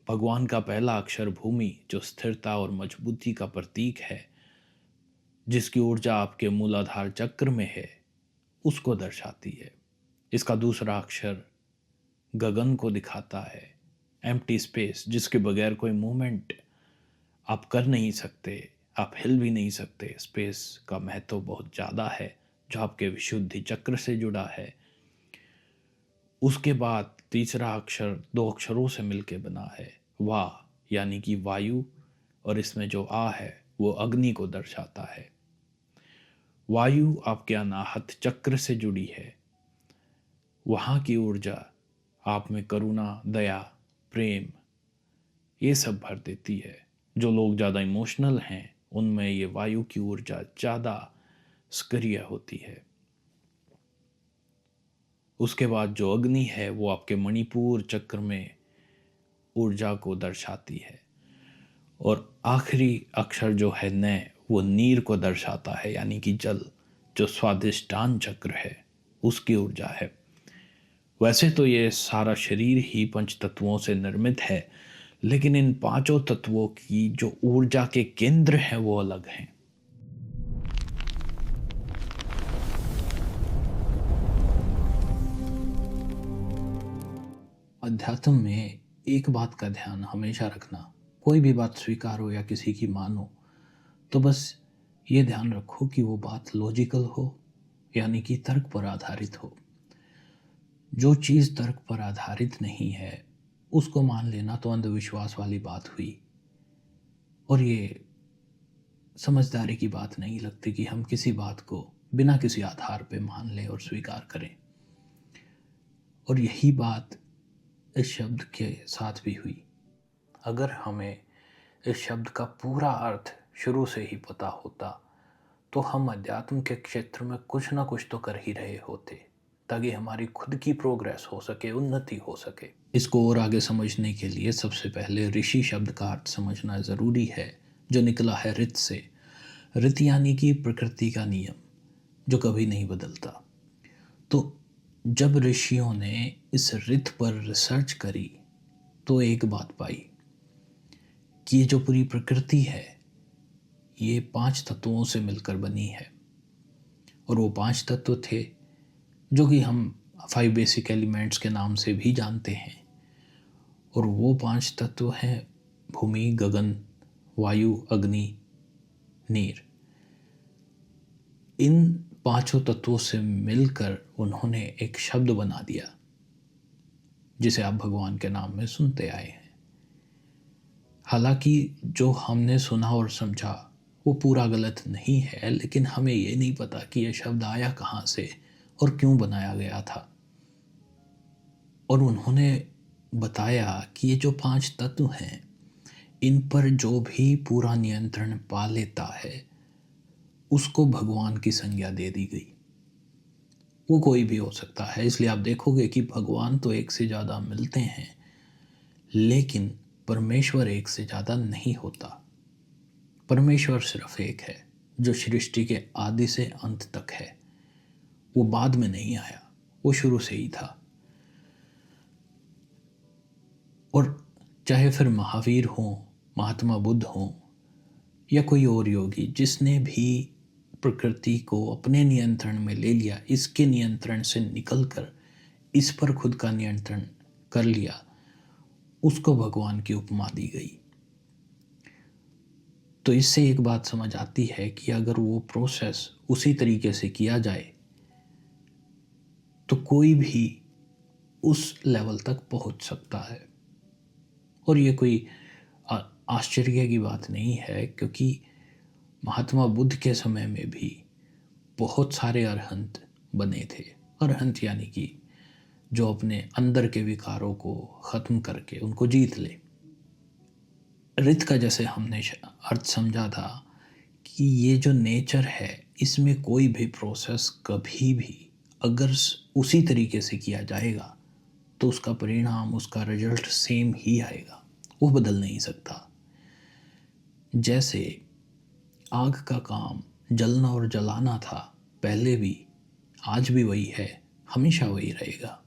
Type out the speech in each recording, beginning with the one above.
भगवान का पहला अक्षर भूमि जो स्थिरता और मजबूती का प्रतीक है, जिसकी ऊर्जा आपके मूलाधार चक्र में है, उसको दर्शाती है। इसका दूसरा अक्षर गगन को दिखाता है, एम्प्टी स्पेस, जिसके बगैर कोई मूवमेंट आप कर नहीं सकते, आप हिल भी नहीं सकते। स्पेस का महत्व बहुत ज़्यादा है, जो आपके विशुद्धि चक्र से जुड़ा है। उसके बाद तीसरा अक्षर दो अक्षरों से मिलके बना है, वा, यानी कि वायु, और इसमें जो आ है वो अग्नि को दर्शाता है। वायु आपके अनाहत चक्र से जुड़ी है। वहाँ की ऊर्जा आप में करुणा, दया, प्रेम, ये सब भर देती है। जो लोग ज़्यादा इमोशनल हैं उनमें ये वायु की ऊर्जा ज़्यादा सक्रिय होती है। उसके बाद जो अग्नि है वो आपके मणिपुर चक्र में ऊर्जा को दर्शाती है। और आखिरी अक्षर जो है न, वो नीर को दर्शाता है, यानी कि जल, जो स्वादिष्टान चक्र है उसकी ऊर्जा है। वैसे तो ये सारा शरीर ही पंच तत्वों से निर्मित है, लेकिन इन पांचों तत्वों की जो ऊर्जा के केंद्र हैं वो अलग हैं। अध्यात्म में एक बात का ध्यान हमेशा रखना, कोई भी बात स्वीकार हो या किसी की मानो, तो बस ये ध्यान रखो कि वो बात लॉजिकल हो, यानी कि तर्क पर आधारित हो। जो चीज़ तर्क पर आधारित नहीं है उसको मान लेना तो अंधविश्वास वाली बात हुई, और ये समझदारी की बात नहीं लगती कि हम किसी बात को बिना किसी आधार पे मान लें और स्वीकार करें। और यही बात इस शब्द के साथ भी हुई। अगर हमें इस शब्द का पूरा अर्थ शुरू से ही पता होता तो हम अध्यात्म के क्षेत्र में कुछ ना कुछ तो कर ही रहे होते, ताकि हमारी खुद की प्रोग्रेस हो सके, उन्नति हो सके। इसको और आगे समझने के लिए सबसे पहले ऋषि शब्द का अर्थ समझना ज़रूरी है, जो निकला है ऋत से। ऋत यानी कि प्रकृति का नियम, जो कभी नहीं बदलता। तो जब ऋषियों ने इस ऋत पर रिसर्च करी तो एक बात पाई कि ये जो पूरी प्रकृति है ये 5 तत्वों से मिलकर बनी है। और वो 5 तत्व थे जो कि हम 5 बेसिक एलिमेंट्स के नाम से भी जानते हैं। और वो 5 तत्व हैं भूमि, गगन, वायु, अग्नि, नीर। इन पांचों तत्वों से मिलकर उन्होंने एक शब्द बना दिया, जिसे आप भगवान के नाम में सुनते आए हैं। हालांकि जो हमने सुना और समझा वो पूरा गलत नहीं है, लेकिन हमें ये नहीं पता कि यह शब्द आया कहाँ से और क्यों बनाया गया था। और उन्होंने बताया कि ये जो 5 तत्व हैं इन पर जो भी पूरा नियंत्रण पा लेता है उसको भगवान की संज्ञा दे दी गई। वो कोई भी हो सकता है। इसलिए आप देखोगे कि भगवान तो एक से ज़्यादा मिलते हैं, लेकिन परमेश्वर एक से ज़्यादा नहीं होता। परमेश्वर सिर्फ एक है, जो सृष्टि के आदि से अंत तक है। वो बाद में नहीं आया, वो शुरू से ही था। और चाहे फिर महावीर हों, महात्मा बुद्ध हों, या कोई और योगी, जिसने भी प्रकृति को अपने नियंत्रण में ले लिया, इसके नियंत्रण से निकलकर इस पर खुद का नियंत्रण कर लिया, उसको भगवान की उपमा दी गई। तो इससे एक बात समझ आती है कि अगर वो प्रोसेस उसी तरीके से किया जाए तो कोई भी उस लेवल तक पहुंच सकता है। और ये कोई आश्चर्य की बात नहीं है, क्योंकि महात्मा बुद्ध के समय में भी बहुत सारे अरहंत बने थे। अरहंत यानी कि जो अपने अंदर के विकारों को ख़त्म करके उनको जीत ले। ऋत का जैसे हमने अर्थ समझा था कि ये जो नेचर है इसमें कोई भी प्रोसेस कभी भी अगर उसी तरीके से किया जाएगा तो उसका परिणाम, उसका रिजल्ट सेम ही आएगा, वो बदल नहीं सकता। जैसे आग का काम जलना और जलाना था पहले भी, आज भी वही है, हमेशा वही रहेगा।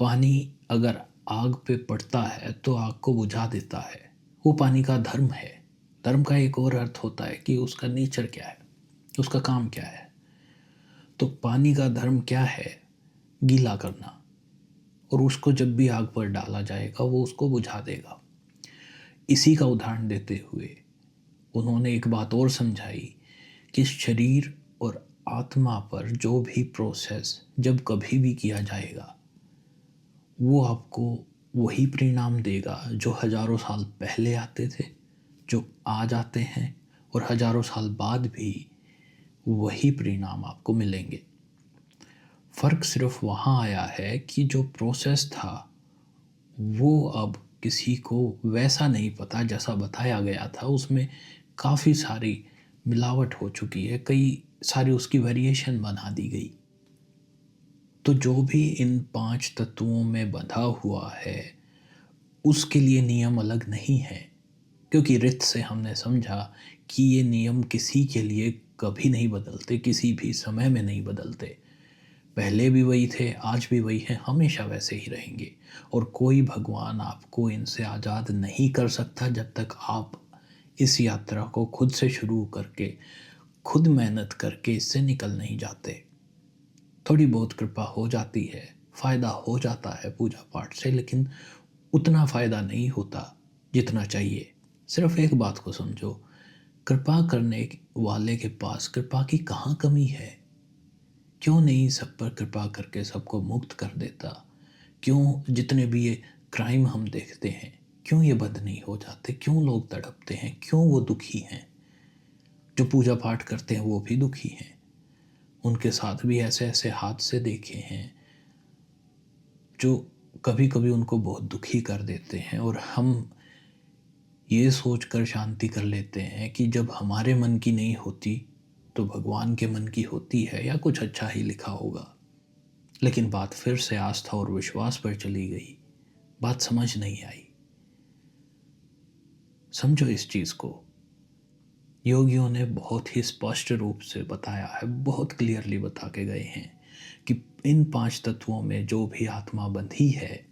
पानी अगर आग पे पड़ता है तो आग को बुझा देता है, वो पानी का धर्म है। धर्म का एक और अर्थ होता है कि उसका नेचर क्या है, उसका काम क्या है। तो पानी का धर्म क्या है? गीला करना। और उसको जब भी आग पर डाला जाएगा वो उसको बुझा देगा। इसी का उदाहरण देते हुए उन्होंने एक बात और समझाई कि शरीर और आत्मा पर जो भी प्रोसेस जब कभी भी किया जाएगा वो आपको वही परिणाम देगा जो हजारों साल पहले आते थे, जो आज आते हैं, और हजारों साल बाद भी वही परिणाम आपको मिलेंगे। फ़र्क सिर्फ वहाँ आया है कि जो प्रोसेस था वो अब किसी को वैसा नहीं पता जैसा बताया गया था। उसमें काफ़ी सारी मिलावट हो चुकी है, कई सारी उसकी वेरिएशन बना दी गई। तो जो भी इन 5 तत्वों में बंधा हुआ है उसके लिए नियम अलग नहीं है, क्योंकि रित से हमने समझा कि ये नियम किसी के लिए कभी नहीं बदलते, किसी भी समय में नहीं बदलते। पहले भी वही थे, आज भी वही हैं, हमेशा वैसे ही रहेंगे। और कोई भगवान आपको इनसे आज़ाद नहीं कर सकता जब तक आप इस यात्रा को खुद से शुरू करके, खुद मेहनत करके इससे निकल नहीं जाते। थोड़ी बहुत कृपा हो जाती है, फ़ायदा हो जाता है पूजा पाठ से, लेकिन उतना फ़ायदा नहीं होता जितना चाहिए। सिर्फ एक बात को समझो, कृपा करने वाले के पास कृपा की कहाँ कमी है? क्यों नहीं सब पर कृपा करके सबको मुक्त कर देता? क्यों जितने भी ये क्राइम हम देखते हैं, क्यों ये बंद नहीं हो जाते? क्यों लोग तड़पते हैं? क्यों वो दुखी हैं? जो पूजा पाठ करते हैं वो भी दुखी हैं। उनके साथ भी ऐसे ऐसे हादसे देखे हैं जो कभी कभी उनको बहुत दुखी कर देते हैं। और हम ये सोच कर शांति कर लेते हैं कि जब हमारे मन की नहीं होती तो भगवान के मन की होती है, या कुछ अच्छा ही लिखा होगा। लेकिन बात फिर से आस्था और विश्वास पर चली गई, बात समझ नहीं आई। समझो इस चीज़ को, योगियों ने बहुत ही स्पष्ट रूप से बताया है, बहुत क्लियरली बता के गए हैं कि इन 5 तत्वों में जो भी आत्मा बंधी है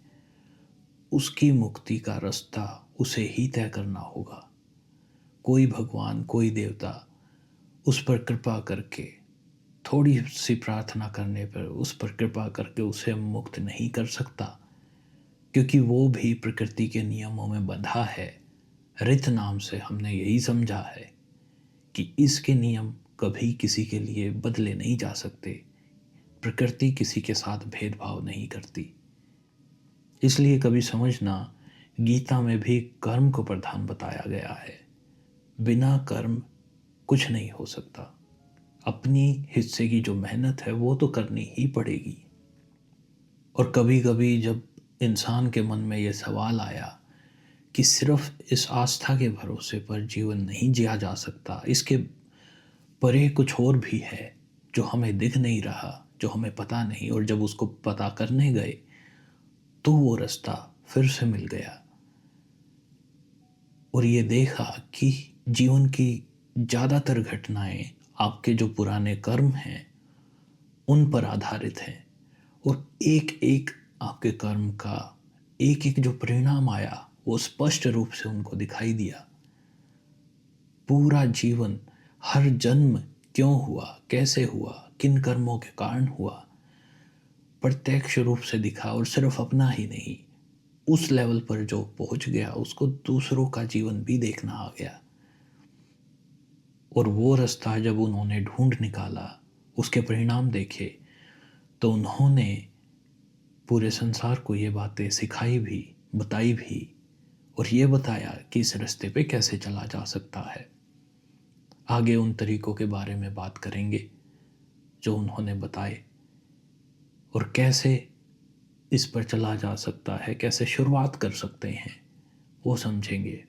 उसकी मुक्ति का रास्ता उसे ही तय करना होगा। कोई भगवान, कोई देवता उस पर कृपा करके, थोड़ी सी प्रार्थना करने पर उस पर कृपा करके उसे मुक्त नहीं कर सकता, क्योंकि वो भी प्रकृति के नियमों में बंधा है। रित नाम से हमने यही समझा है कि इसके नियम कभी किसी के लिए बदले नहीं जा सकते। प्रकृति किसी के साथ भेदभाव नहीं करती। इसलिए कभी समझना, गीता में भी कर्म को प्रधान बताया गया है। बिना कर्म कुछ नहीं हो सकता। अपनी हिस्से की जो मेहनत है वो तो करनी ही पड़ेगी। और कभी कभी जब इंसान के मन में ये सवाल आया कि सिर्फ इस आस्था के भरोसे पर जीवन नहीं जिया जा सकता, इसके परे कुछ और भी है जो हमें दिख नहीं रहा, जो हमें पता नहीं, और जब उसको पता करने गए तो वो रास्ता फिर से मिल गया। और ये देखा कि जीवन की ज़्यादातर घटनाएं आपके जो पुराने कर्म हैं उन पर आधारित हैं। और एक एक आपके कर्म का एक एक जो परिणाम आया वो स्पष्ट रूप से उनको दिखाई दिया। पूरा जीवन, हर जन्म क्यों हुआ, कैसे हुआ, किन कर्मों के कारण हुआ, प्रत्यक्ष रूप से दिखा। और सिर्फ अपना ही नहीं, उस लेवल पर जो पहुंच गया उसको दूसरों का जीवन भी देखना आ गया। और वो रास्ता जब उन्होंने ढूंढ निकाला, उसके परिणाम देखे, तो उन्होंने पूरे संसार को ये बातें सिखाई भी, बताई भी, और ये बताया कि इस रास्ते पे कैसे चला जा सकता है। आगे उन तरीकों के बारे में बात करेंगे जो उन्होंने बताए, और कैसे इस पर चला जा सकता है, कैसे शुरुआत कर सकते हैं, वो समझेंगे।